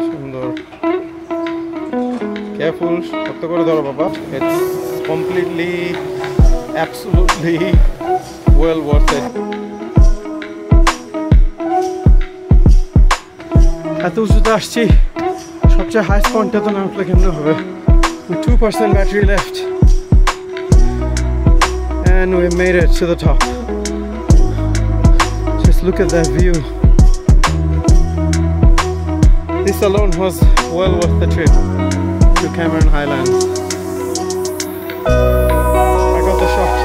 সুন্দর। কেয়ারফুল, শক্ত করে ধরো বাবা। It's completely absolutely well worth it. এত উঁচুতে আসছি, সবচেয়ে হাইস্ট পয়েন্টটা তো না উঠলে কেমন হবে? With 2% battery left and we made it to the top. Just look at that view. This alone was well worth the trip to Cameron Highlands. I got the shot.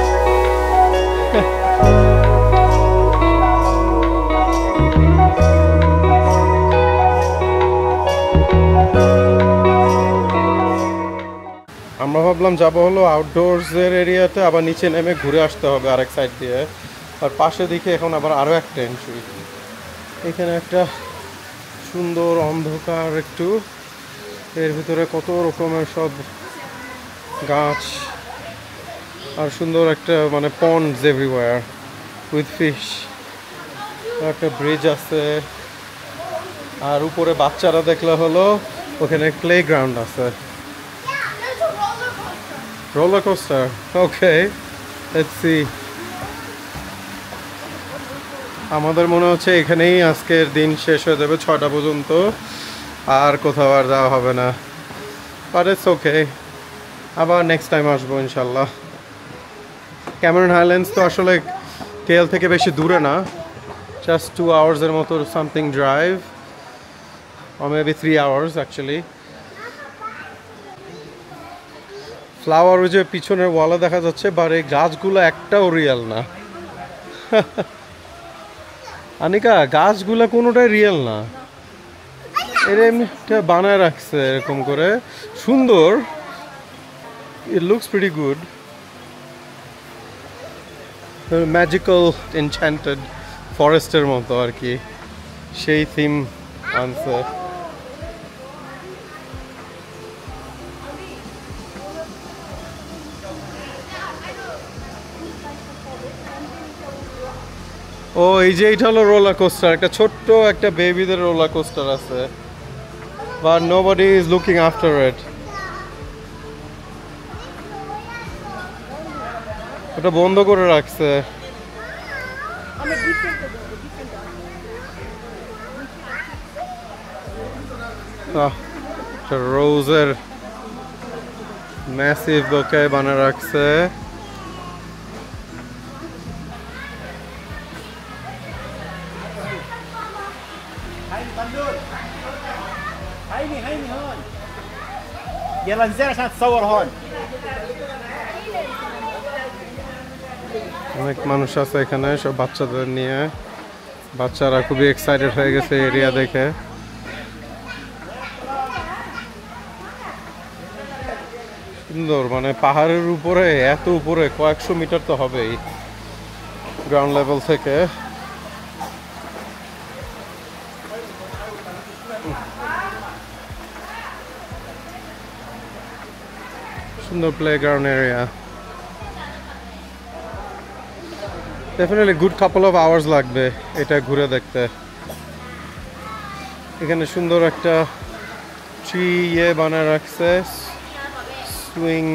আমরা ভাবলাম যাবো হলো আউটডোরসের এরিয়াতে, আবার নিচে নেমে ঘুরে আসতে হবে আরেক সাইড দিয়ে। আর পাশে দিকে এখন আবার আরও একটা এন্ট্রি। এখানে একটা সুন্দর অন্ধকার একটু, এর ভিতরে কত রকমের সব গাছ আর সুন্দর একটা মানে পন্ডস এভরিওয়্যার উইথ ফিশ। একটা ব্রিজ আছে আর উপরে বাচ্চারা দেখলে হলো ওখানে প্লে গ্রাউন্ড আছে। Roller coaster. Okay, let's see. আমাদের মনে হচ্ছে এখানেই আজকের দিন শেষ হয়ে যাবে 6টা পর্যন্ত, আর কোথাও আর যাওয়া হবে না। বাট ইটস ওকে, আবার নেক্সট টাইম আসবো ইনশাল্লাহ। ক্যামেরন হাইল্যান্ডস তো আসলে কেএল থেকে বেশি দূরে না, জাস্ট 2 আওয়ার্সের মতো something drive, or maybe 3 hours actually. Flower ওই যে পিছনের ওয়ালে দেখা যাচ্ছে, বাট এই গাছগুলো একটাও রিয়েল না। আনিকা, গাছগুলো কোনোটাই রিয়েল না, এর এমনিটা বানায় রাখছে এরকম করে সুন্দর। It looks pretty good, magical enchanted ফরেস্টের মতো আর কি, সেই থিম আনছে। ও এই যে এইটা হলো রোলার কোস্টার, একটা ছোট্ট একটা বেবিদের রোলার কোস্টার আছে, but nobody is looking after it. ওটা বন্ধ করে রাখছে। রোজের ম্যাসিভ বোকে বানিয়ে রাখছে। هيني هون يلا نزل عشان تصور هون. অনেক মানুষ আছে এখানে, সব বাচ্চাদের নিয়ে। বাচ্চারা খুবই এক্সাইটেড হয়ে গেছে এরিয়া দেখে। সুন্দর, মানে পাহাড়ের উপরে, এত উপরে, কয়েকশো মিটার তো হবেই গ্রাউন্ড লেভেল থেকে। সুন্দর playground area. Definitely good couple of hours লাগবে এটা ঘুরে দেখতে। এখানে সুন্দর একটা ট্রি বানায় রাখছে, সুইং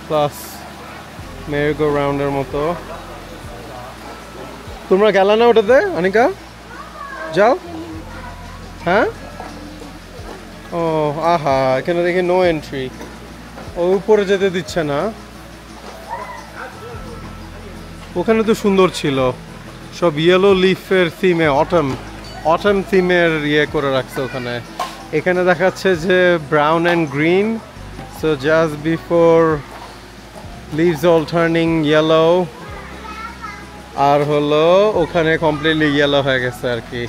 প্লাস মেরিগো রাউন্ডের মতো। তোমরা গেলা না ওটাতে অনিকা? যাও। হ্যাঁ, ও আহা, এখানে দেখি নো এন্ট্রি, ও উপরে যেতে দিচ্ছে না। ওখানে তো সুন্দর ছিল, সব ইয়েলো লিফের থিমে, অটম থিমের করে রাখছে ওখানে। এখানে দেখাচ্ছে যে brown and green, so just before leaves all turning yellow, আর হলো ওখানে কমপ্লিটলি ইয়েলো হয়ে গেছে আর কি।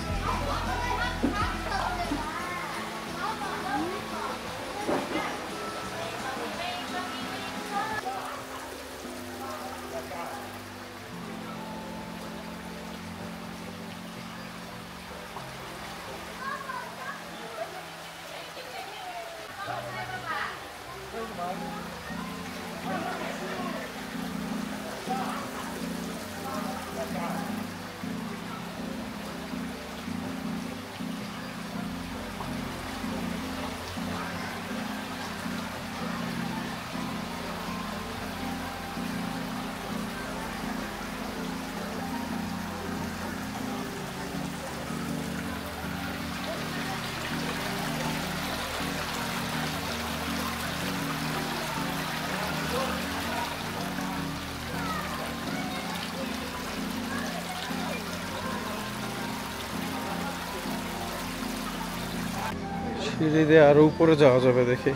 সিঁড়ি দিয়ে আরো উপরে যাওয়া যাবে দেখি।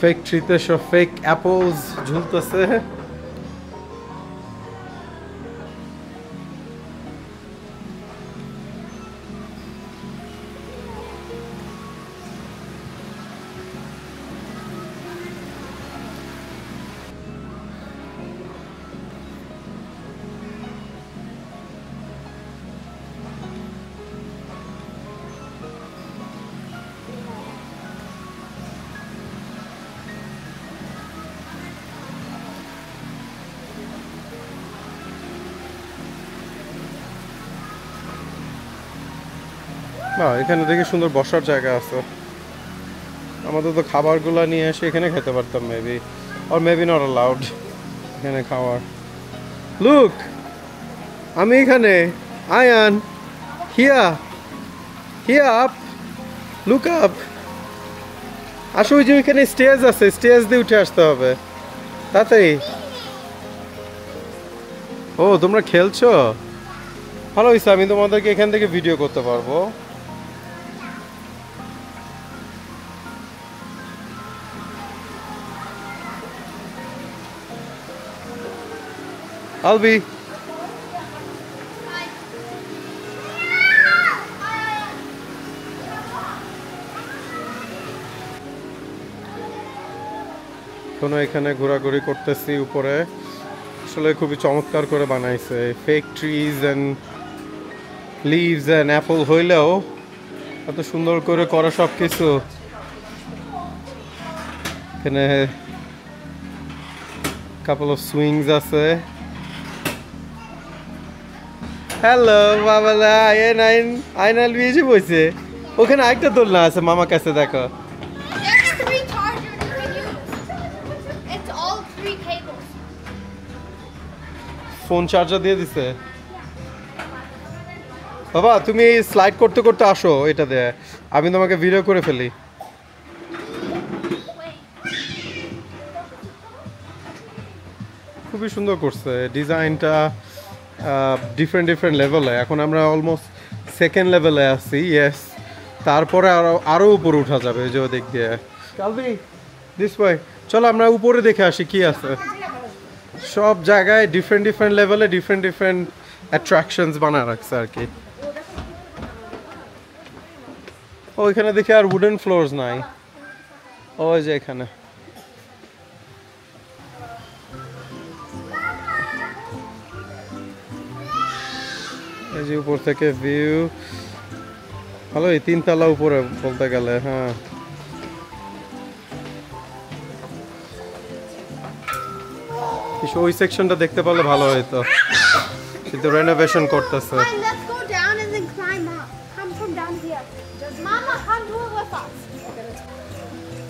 ফেক ট্রিতে সব ফেক অ্যাপলস ঝুলতেছে। না, এখানে দেখি সুন্দর বসার জায়গা আছে। আমাদের তো খাবারগুলো নিয়ে এসে এখানে খেতে পারতাম maybe, or maybe not allowed এখানে খাওয়ার। লুক, আমি এখানে। আয়ান, হিয়া, হিয়া আপ, লুক আপ। আসো, ওই যে ওইখানে স্টেজ আছে, স্টেজ দিয়ে উঠে আসতে হবে তাড়াতাড়ি। ও, তোমরা খেলছো? ভালো হয়েছে, আমি তোমাদেরকে এখান থেকে ভিডিও করতে পারবো। Albi. কোনো এখানে ঘোরাঘুরি করতেছি উপরে। আসলে খুবই চমৎকার করে বানাইছে। Fake trees and leaves and apple হইলেও এত সুন্দর করে করা সব কিছু। এখানে couple of swings আছে। হ্যালো বাবালা, আইনাল বিয়ে বইছে। ওখানে আরেকটা দোলনা আছে মামা কাছে, দেখো। There's 3 chargers you can use. It's all 3 cables. Phone charger দিয়ে দিছে। বাবা, তুমি স্লাইড করতে করতে আসো এটা দিয়ে, আমি তোমাকে ভিডিও করে ফেলি। খুবই সুন্দর করছে ডিজাইনটা, ডিফারেন্ট ডিফারেন্ট লেভেলে। এখন আমরা অলমোস্ট সেকেন্ড লেভেলে আছি। ইয়েস, তারপরে আরো উপরে উঠা যাবে ওই যে দিক দিয়ে। কালবি, দিস ওয়ে। চলো আমরা উপরে দেখে আসি কি আছে। সব জায়গায় ডিফারেন্ট ডিফারেন্ট লেভেলে ডিফারেন্ট ডিফারেন্ট অ্যাট্রাকশনস বানা রাখছে আর কি। ওইখানে দেখি আর উডেন ফ্লোরস নাই। ওই যে এখানে এই যে উপর থেকে ভিউ ভালো। এই 3 তলা উপরে বলতে গেলে। হ্যাঁ, ওই সেকশনটা দেখতে পারলে ভালো হতো, কিন্তু রেনোভেশন করতেছে। Fine, let's go down and then climb up. Come from down here. Mama, come do it with us.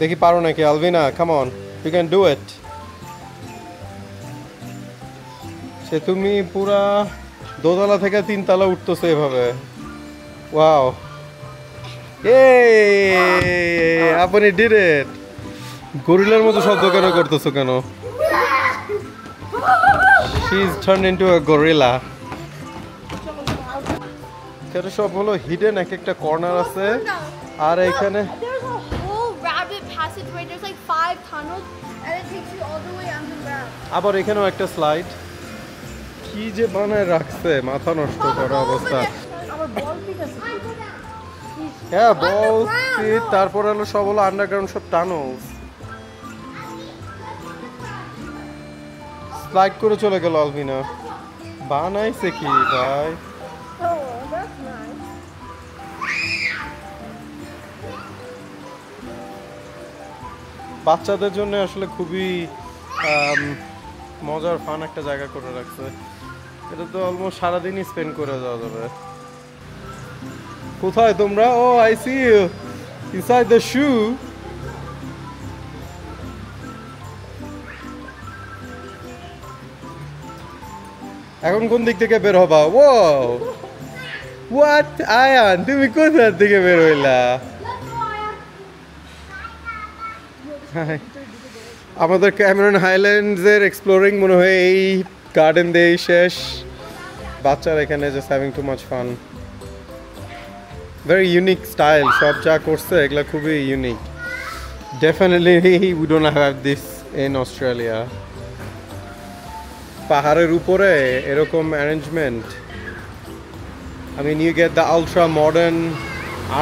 দেখি পারো নাকি Alvina. Come on, you can do it. সে তুমি পুরা দোতলা থেকে 3 তলা উঠতেছো এভাবে। ওয়াও, আপনি ডিড ইট। গরিলার মতো শব্দ কেন করতেছো কেন? She is turn into a gorilla. এখানে সব হলো হিডেন, একটা কর্নার আছে। আর এখানে There's a whole rabbit passageway. There's like 5 tunnels, and it takes you all the way underground. আবার এখানেও একটা স্লাইড। কি যে বানায় রাখছে, মাথা নষ্ট করা অবস্থা। হ্যাঁ, বল সিট, তারপর হলো সব হলো আন্ডারগ্রাউন্ড সব টানেলস। স্লাইড করে চলে গেল আলভিনা। বানাইছে কি ভাই? Oh, that's nice. বাচ্চাদের জন্য আসলে খুবই মজার ফান একটা জায়গা করে রাখছে। এটা তো অলমোস্ট সারাদিনই স্পেন্ড করে যাওয়া যাবে। কোথায় তোমরা? Oh I see you inside the shoe. এখন কোন দিক থেকে বের হবা? ও হোয়াট আয়ান, তুমি কোথা থেকে বের হইলা? আমাদের ক্যামেরন হাইল্যান্ডসের এক্সপ্লোরিং মনে হয় এই গার্ডেন দিয়েই শেষ। বাচ্চারা এখানে just having too much fun. Very unique style, সব যা করছে এগুলা খুবই unique. Definitely we don't have this in Australia. পাহাড়ের উপরে এরকম arrangement, I mean, you get the ultra modern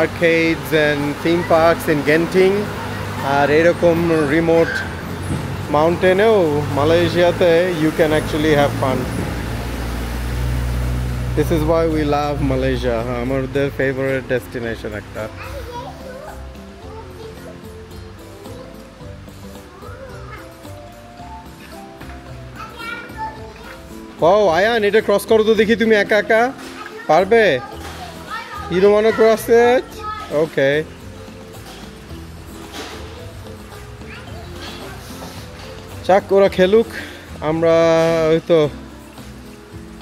arcades and theme parks in Genting. আর এরকম রিমোট মাউন্টেনেও মালয়েশিয়াতে you can actually have fun. This is why we love Malaysia. আমাদের favorite destination একটা। ও আয়ান, এটা cross করো তো দেখি, তুমি একা একা পারবে? You don't want to cross it? Okay. যাক, ওরা খেলুক, আমরা হয়তো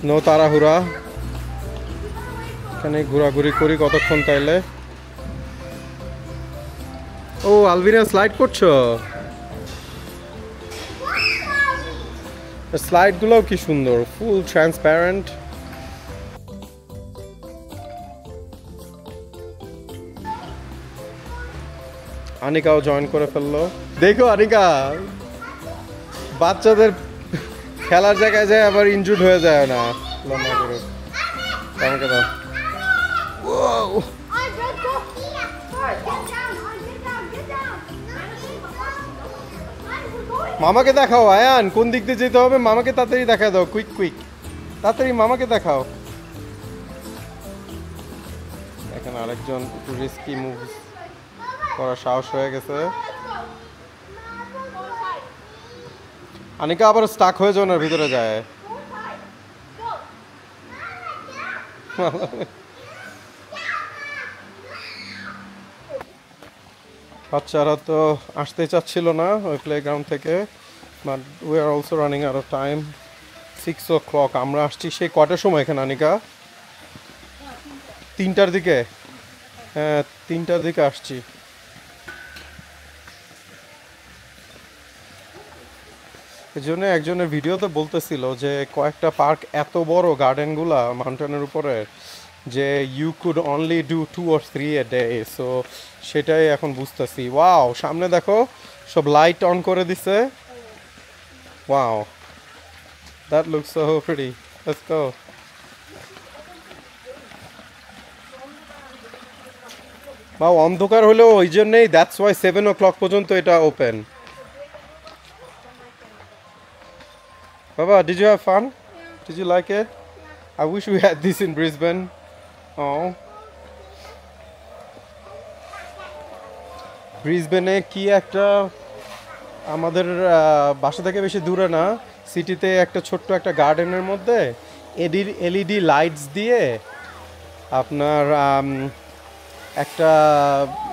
নো তাড়াহুড়া এখানে ঘোরাঘুরি করি কতক্ষণ তাইলে। ও আলভিনা, স্লাইড করছো? স্লাইডগুলোও কি সুন্দর, ফুল ট্রান্সপারেন্ট। আনিকাও জয়েন করে ফেললো। দেখো আনিকা, বাচ্চাদের খেলার জায়গায় যায় আবার ইনজুর্ড হয়ে যায় না। আমাকে দাও। মামাকে দেখাও আয়ান, কোন দিক দিয়ে যেতে হবে মামাকে তাড়াতাড়ি দেখা দাও। কুইক কুইক, তাড়াতাড়ি মামাকে দেখাও। এখানে আরেকজন একটু রিস্কি মুভ করার সাহস হয়ে গেছে। আনিকা আবার স্টাক হয়ে যাও না, ভিতরে যায়। বাচ্চারা তো আসতে চাচ্ছিল না ওই প্লেগ্রাউন্ড থেকে, but we are also running out of time. 6 o'clock। আমরা আসছি সেই কটার সময় এখানে আনিকা? 3টার দিকে। হ্যাঁ, 3টার দিকে আসছি। এই জন্য একজনের ভিডিওতে বলতেছিল যে কয়েকটা পার্ক এত বড় গার্ডেনগুলা মাউন্টেনের উপরে যে you could only do 2 or 3 a day। So সেটাই এখন বুঝতেছি। ওয়াও, সামনে দেখো সব লাইট অন করে দিছে। Wow, that looks so pretty. Let's go. বা অন্ধকার হলেও ওই জন্যই, দ্যাটস ওয়াই 7 o'clock পর্যন্ত এটা open. Baba, did you have fun? Yeah. Did you like it? Yeah. I wish we had this in Brisbane. Oh. Brisbane কি একটা আমাদের বাসা থেকে বেশি দূরে না, সিটিতে একটা ছোট্ট একটা গার্ডেনের মধ্যে এলইডি লাইটস দিয়ে আপনার একটা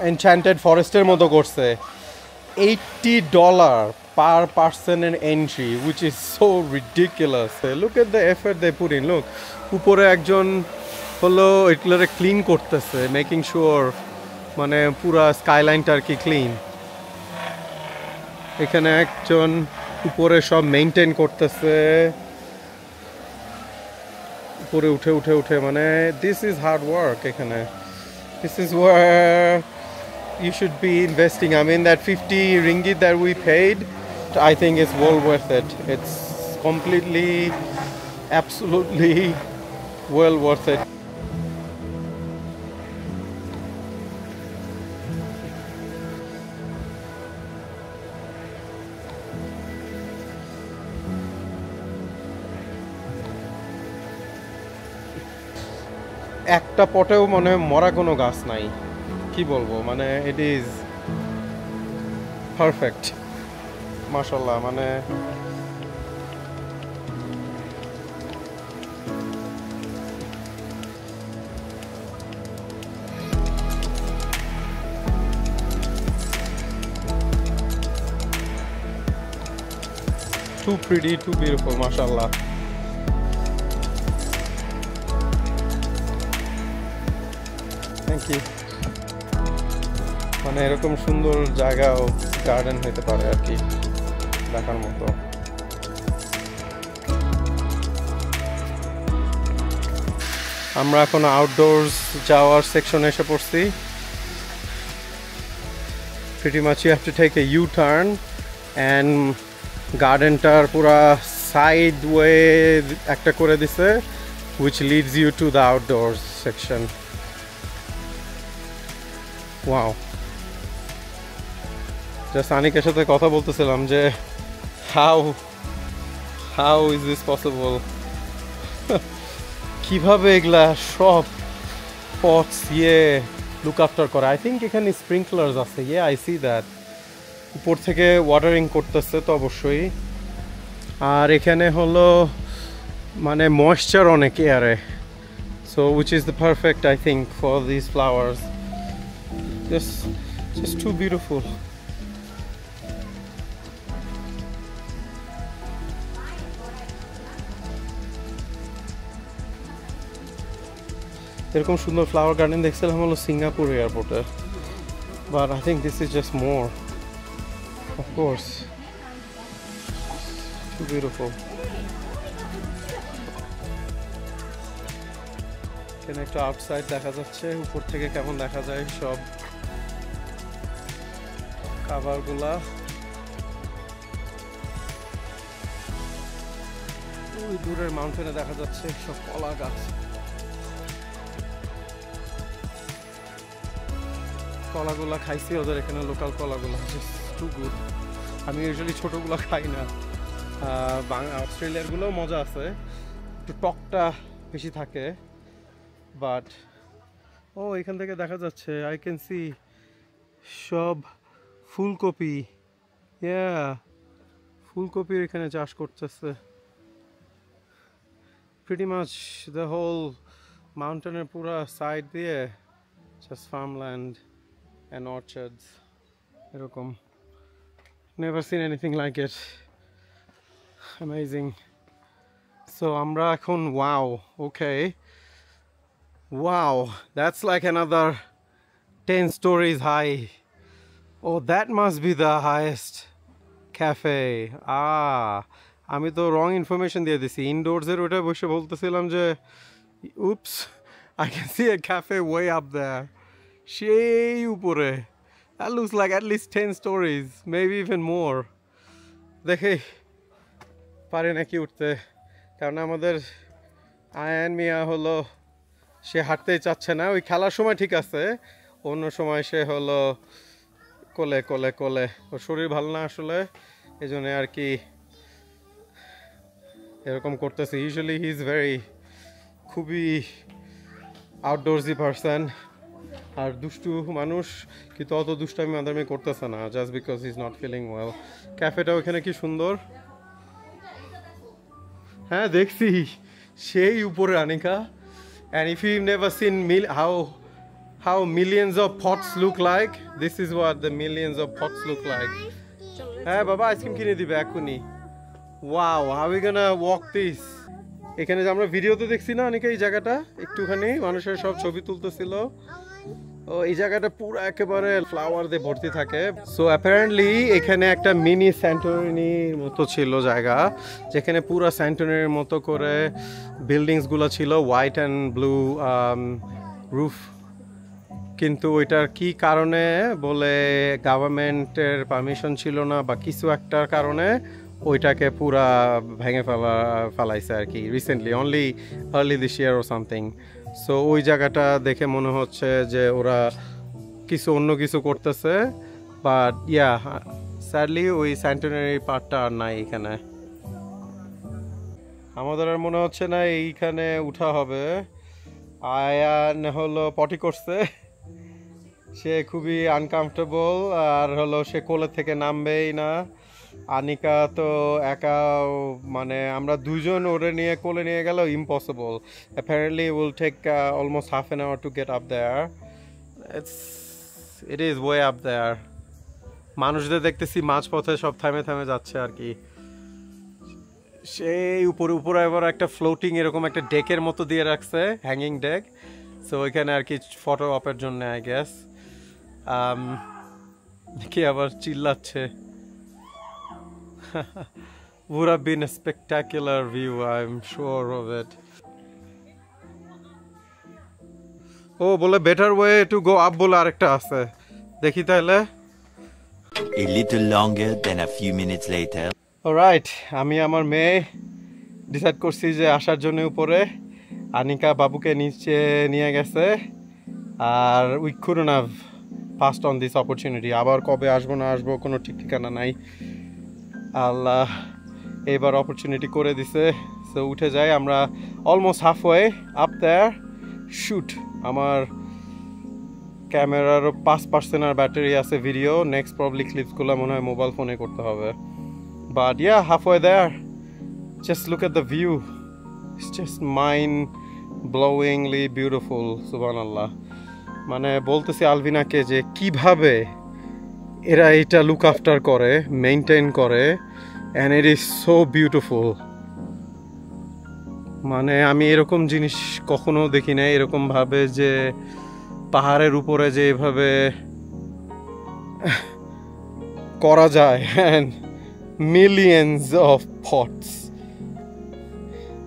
এনচ্যান্টেড ফরেস্টের মতো করছে। $80 per person an entry, which is so ridiculous. Look at the effort they put in. Look, উপরে একজন হলো এগুলোরে ক্লিন করতেছে, মেকিং শিওর মানে পুরা স্কাইলাইনটা আর কি ক্লিন। এখানে একজন উপরে সব মেইনটেইন করতেছে, উপরে উঠে উঠে উঠে, মানে দিস ইজ হার্ড ওয়ার্ক। এখানে this is war you should be investing. I mean, that 50 ringgit that we paid, I think it's well worth it. It's completely, absolutely well worth it. একটা পটেও মনে মরা কোনো গাছ নাই। কি বলবো, মানে ইট ইজ পারফেক্ট মাশাআল্লাহ। মানে too pretty, too beautiful, mashallah. Thank you. মানে এরকম সুন্দর জায়গাও গার্ডেন হতে পারে আর কি, দেখার মতো। আমরা এখন আউটডোরস যাওয়ার সেকশনে এসে পড়ছি। Pretty much you have to take a U-turn and গার্ডেনটার পুরা সাইড ওয়ে একটা করে দিছে, which leads you to the outdoors section. Wow. Just আনিকের সাথে কথা বলতেছিলাম যে how is this possible? কিভাবে এগুলা সব পটস লুক আফটার করে। আই থিঙ্ক এখানে স্প্রিংকলার্স আছে। I see that. উপর থেকে ওয়াটারিং করতেছে তো অবশ্যই। আর এখানে হলো মানে ময়েশ্চার অনেক এয়ারে, so which is the perfect I think for this flowers. Just too beautiful. এরকম সুন্দর ফ্লাওয়ার গার্ডেন দেখছিলাম হলো সিঙ্গাপুর এয়ারপোর্টে, but I think this is just more. Of course, too beautiful. এখানে একটা আউটসাইড দেখা যাচ্ছে, উপর থেকে কেমন দেখা যায় সব খাবারগুলা। ওই দূরের মাউন্টেনে দেখা যাচ্ছে সব কলা গাছ। কলাগুলা খাইছি ওদের এখানে, লোকাল কলাগুলা টু গুড। আমি ইউজুয়ালি ছোটোগুলো খাই না। অস্ট্রেলিয়ারগুলোও মজা আছে, একটু টকটা বেশি থাকে। বাট এখান থেকে দেখা যাচ্ছে আই ক্যান সি সব ফুলকপি। ফুলকপির এখানে চাষ করতেছে। প্রিটি মাচ দ্য হোল মাউন্টেনের পুরা সাইড দিয়ে জাস্ট ফার্মল্যান্ড অ্যান্ড অর্চার্ডস এরকম। Never seen anything like it. Amazing. So আমরা এখন okay. Wow, that's like another 10 stories high. Oh, that must be the highest cafe. আমি তো রং ইনফরমেশন দিয়ে দিছি। ইনডোরসের ওটা বসে বলতেছিলাম যে oops, I can see a cafe way up there. সেই উপরে। That looks like at least 10 stories, maybe even more. দেখি পারে নাকি উঠতে, কারণ আমাদের আয়ান মিয়া হলো সে হাঁটতেই চাচ্ছে না। ওই খেলার সময় ঠিক আছে, অন্য সময় সে হলো কোলে কোলে কোলে। ওর শরীর ভালো না আসলে, এই জন্য আর কি এরকম করতেছে। ইউজুয়ালি হি ইজ খুবই আউটডোরসি পারসন আর দুষ্টু মানুষ, কিন্তু অত দুষ্টামি মাদামি করতেছে না, just because he is not feeling well. ক্যাফেটা ওখানে কি সুন্দর। হ্যাঁ দেখছি সেই উপরে Anika. And if you've never seen how millions of pots look like, this is what the millions of pots look like. হ্যাঁ বাবা আইসক্রিম কিনে দিবে এখনই। Wow, how are we gonna walk this? এখানে যে আমরা ভিডিওতে দেখছি না অনেকে, এই জায়গাটা একটুখানি মানুষের সব ছবি তুলতেছিল। এই জায়গাটা পুরো একেবারে ফ্লাওয়ার দিয়ে ভর্তি থাকে। সো অ্যাপারেন্টলি এখানে একটা মিনি স্যান্টোরিনির মতো ছিল জায়গা, যেখানে পুরো স্যান্টোরিনির মতো করে বিল্ডিংসগুলো ছিল, হোয়াইট অ্যান্ড ব্লু রুফ। কিন্তু ওইটার কি কারণে বলে গভর্নমেন্টের পারমিশন ছিল না বা কিছু একটার কারণে ওইটাকে পুরা ভেঙে ফেলাইছে আর কি recently, only early this year or something. So ওই জায়গাটা দেখে মনে হচ্ছে যে ওরা অন্য কিছু করতেছে, বাট স্যাডলি ওই সেন্টেনারি পার্টটা আর নাই এখানে। আমাদের আর মনে হচ্ছে না এইখানে উঠা হবে। আয়ান হলো পটি করছে, সে খুবই আনকমফোর্টেবল আর হলো সে কোলে থেকে নামবেই না। আনিকা তো একা, মানে আমরা দুজন ওরে নিয়ে কোলে নিয়ে গেলেও impossible. Apparently will take almost half an hour to get up there. It is way up there. মানুষদের দেখতেছি মাঝপথে সব থামে থামে যাচ্ছে আর কি। সেই উপরে এবার একটা ফ্লোটিং এরকম একটা ডেকের মতো দিয়ে রাখছে, হ্যাঙ্গিং ডেক। সো ওইখানে আর কি ফটো অপের জন্য আই গেস। কি আবার চিল্লাচ্ছে। would have been a spectacular view, I'm sure of it. ও বলে better way to go up বলে আরেকটা আছে, দেখি তাহলে। A little longer than a few minutes later. Alright, আমি আমার মেয়ে ডিসাইড করছি যে আসার জন্য উপরে। আনিকা বাবুকে নিচে নিয়ে গেছে আর we couldn't have passed on this opportunity. আবার কবে আসবো না আসবো কোনো ঠিক ঠিকানা নাই। আল্লাহ এবার অপরচুনিটি করে দিছে। সো উঠে যাই আমরা। Almost halfway up there. Shoot, আমার ক্যামেরারও 5% আর ব্যাটারি আছে ভিডিও। নেক্সট প্রবলি ক্লিপসগুলো মনে হয় মোবাইল ফোনে করতে হবে। But yeah, halfway there. Just look at the view, it's just mind blowingly beautiful. সুবহানাল্লাহ। মানে বলতেছি আলভিনাকে যে কিভাবে এরা এটা লুক আফটার করে, মেনটেন করে, and it is so beautiful. মানে আমি এরকম জিনিস কখনো দেখি না, এরকমভাবে যে পাহাড়ের উপরে যে এভাবে করা যায়, and millions of pots.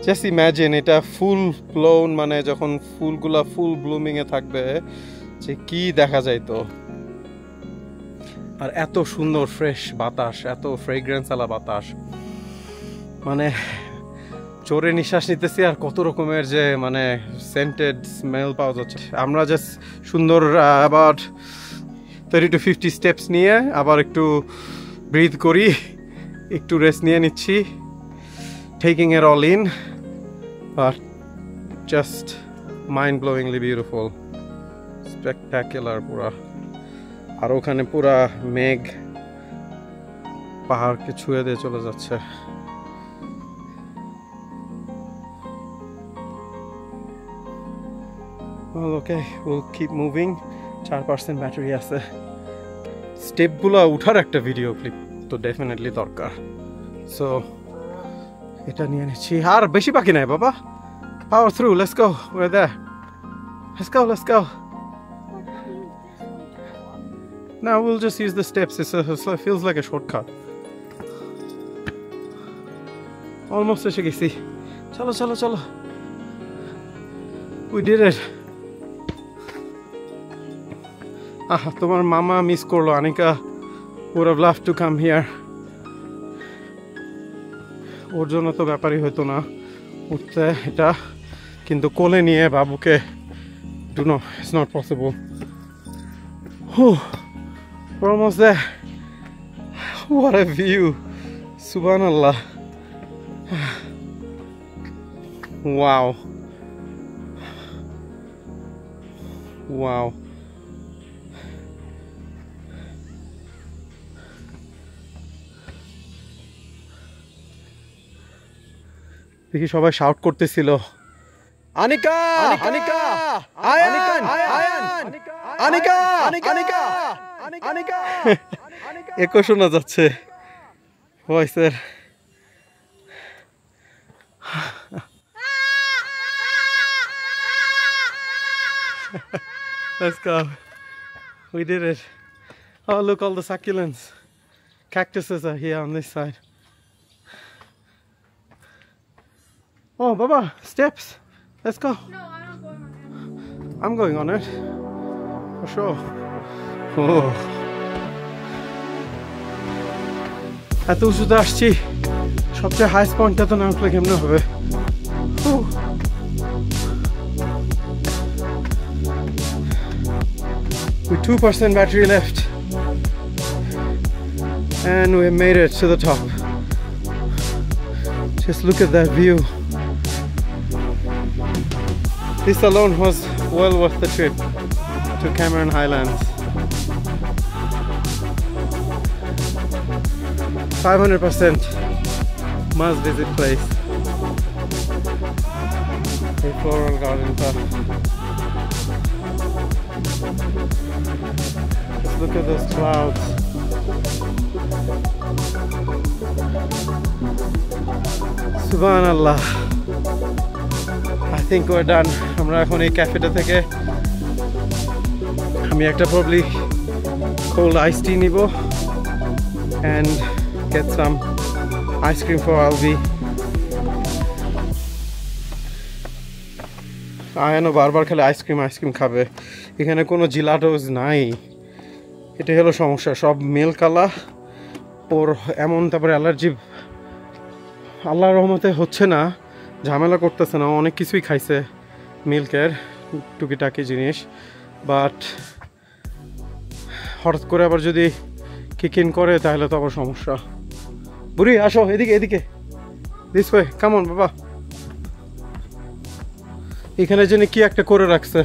Just imagine এটা ফুল ব্লোন, মানে যখন ফুলগুলা ফুল ব্লুমিংয়ে থাকবে যে কি দেখা যাইতো। আর এত সুন্দর ফ্রেশ বাতাস, এত ফ্রেগ্রেন্স আলা বাতাস, মানে জোরে নিঃশ্বাস নিতেছি আর কত রকমের যে মানে সেন্টেড স্মেল পাওয়া যাচ্ছে। আমরা জাস্ট সুন্দর আবার 30 to 50 স্টেপস নিয়ে আবার একটু ব্রিথ করি, একটু রেস্ট নিয়ে নিচ্ছি, taking it all in. But just mind blowingly beautiful, spectacular পুরা। আর ওখানে পুরা মেঘ পাহাড়কে ছুঁয়ে দিয়ে চলে যাচ্ছে। Well, okay, we'll keep moving. 4% battery আছে। স্টেপগুলো উঠার একটা ভিডিও ক্লিপ তো ডেফিনেটলি দরকার। সো এটা নিয়ে নিচ্ছি। আর বেশি বাকি নাই বাবা। Power through, let's go. We're there. Let's go, let's go. Now we'll just use the steps. It feels like a shortcut. Almost এসে গেছি। চলো চলো চলো। We did it. তোমার মামা মিস করলো। Anika would have loved to come here. ওর জন্য তো ব্যাপারই হতো না উঠতে এটা, কিন্তু কোলে নিয়ে বাবুকে no, it's not possible. We're almost there. What a view. Subhanallah. Wow. Wow. দেখি সবাই শাউট করতেছিল, আনিকা আনিকা আয়ান আয়ান আনিকা আনিকা আনিকা। একো শোনা যাচ্ছে ভয়েসের। Let's go. We did it. Oh, look, all the succulents. Cactuses are here on this side. Oh, Baba, steps. Let's go. No, I'm not going on it. I'm going on it. For sure. Oh. এত উঁচুতে আসছি, সবচেয়ে highest পয়েন্টটা তো না উঠলে কেমনে হবে। With 2% battery left, and we made it to the top. Just look at that view. This alone was well worth the trip to Cameron Highlands. 500% must visit place. The floral garden park. Just look at those clouds. Subhanallah. I think we're done. আমরা এখন এই ক্যাফেটা থেকে আমি একটা probably cold iced tea নিব and get some ice cream for Alvi. আয়ানো বারবার খালি ice cream খাবে, এখানে কোনো জিলাটোস নাই, এটাই হলো সমস্যা। সব মেল কালা ওর এমন, তারপরে অ্যালার্জি আল্লাহর রহমতে হচ্ছে না, ঝামেলা করতেছে না, অনেক কিছুই খাইছে মিল্কের টুকিটাকি জিনিস, বাট হঠাৎ করে আবার যদি কিক ইন করে তাহলে তো আবার সমস্যা। বুড়ি আসো এদিকে দিস ওয়ে, কাম অন বাবা। এখানে যেন কি একটা করে রাখছে,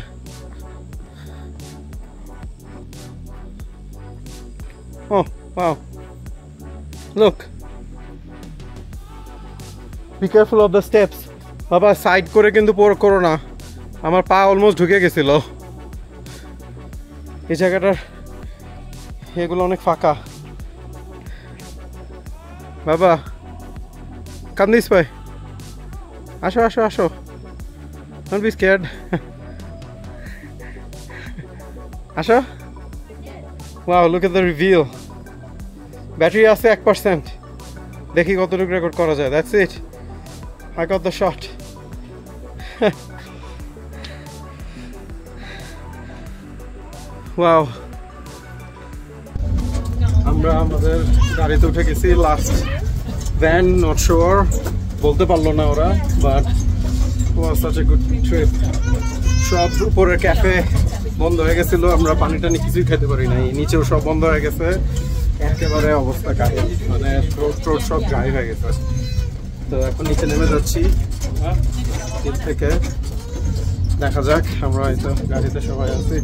oh wow, look, be careful of the steps বাবা, সাইড করে কিন্তু করো না, আমার পা অলমোস্ট ঢুকে গেছিল। এই জায়গাটার এগুলো অনেক ফাঁকা বাবা, কাম দিস ভাই, আসো, don't be scared. আসো, wow, look at the reveal. Battery আছে 1%, দেখি কতটুকু রেকর্ড করা যায়। That's it, I got the shot. Wow, আমরা আমাদের গাড়িতে উঠে গেছি, লাস্ট ভ্যান, নট শিওর, বলতে পারলো না ওরা, but was such a good trip. সব উপরের ক্যাফে বন্ধ হয়ে গেছিল, আমরা পানি টানি কিছুই খেতে পারি নাই, নিচেও সব বন্ধ হয়ে গেছে, একেবারে অবস্থা কাহিল, মানে রোড সব ড্রাই হয়ে গেছে। তো এখন নিচে নেমে যাচ্ছি হিল থেকে, দেখা যাক। আমরা হয়তো গাড়িতে সবাই আছি।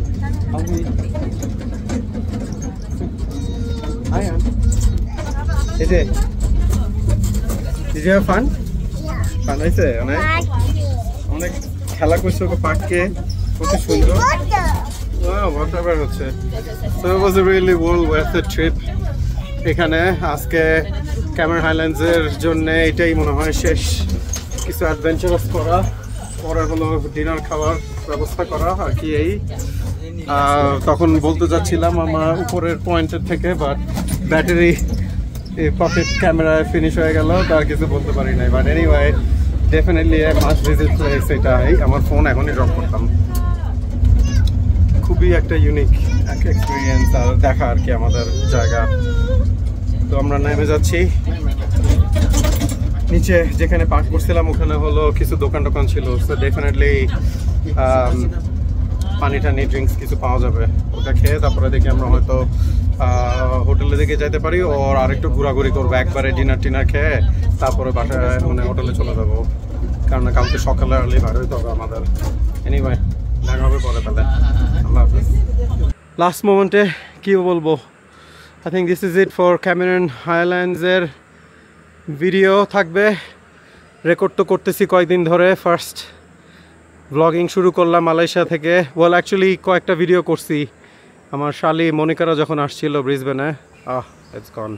Did you have fun? Fun হয়েছে অনেক, অনেক খেলা করছে পার্কে, কত সুন্দর। whatever হচ্ছে। So it was a really well worth the trip. এখানে আজকে ক্যামেরন হাইল্যান্ডস এর জন্য এটাই মনে হয় শেষ কিছু অ্যাডভেঞ্চারাস করা, পরে হলো ডিনার খাওয়ার ব্যবস্থা করা আর কি। এই তখন বলতে যাচ্ছিলাম আমার উপরের পয়েন্টের থেকে, বাট ব্যাটারি পকেট ক্যামেরায় ফিনিশ হয়ে গেল, তার কিছু বলতে পারি নাই। But anyway, definitely must visit place এটাই। আমার ফোন এখনই ড্রপ করতাম। খুবই একটা ইউনিক একটা এক্সপিরিয়েন্স আর দেখা আর কি আমাদের জায়গা। তো আমরা নেমে যাচ্ছি নিচে, যেখানে পার্ক করছিলাম ওখানে হলো কিছু দোকান ছিল। সো ডেফিনেটলি পানি টানি ড্রিঙ্কস কিছু পাওয়া যাবে, ওটা খেয়ে তারপরে দেখি আমরা হয়তো হোটেলের দিকে যেতে পারি, ওর আরেকটু ঘোরাঘুরি করবো, একবারে ডিনার টিনার খেয়ে তারপরে বাসায় মানে হোটেলে চলে যাবো, কারণ কালকে সকালে আর্লি বার হইতে হবে আমাদের। এনিওয়ে, দেখা হবে পরে তাহলে, আল্লাহ হাফেজ। লাস্ট মোমেন্টে কি বলবো, I think this is it for Cameron হাইল্যান্ডসের ভিডিও। থাকবে, রেকর্ড তো করতেছি কয়েকদিন ধরে, ফার্স্ট ব্লগিং শুরু করলাম মালয়েশিয়া থেকে। ওয়েল অ্যাকচুয়ালি কয়েকটা ভিডিও করছি আমার শালি মনিকারা যখন আসছিল ব্রিসবেনে। ইটস গন।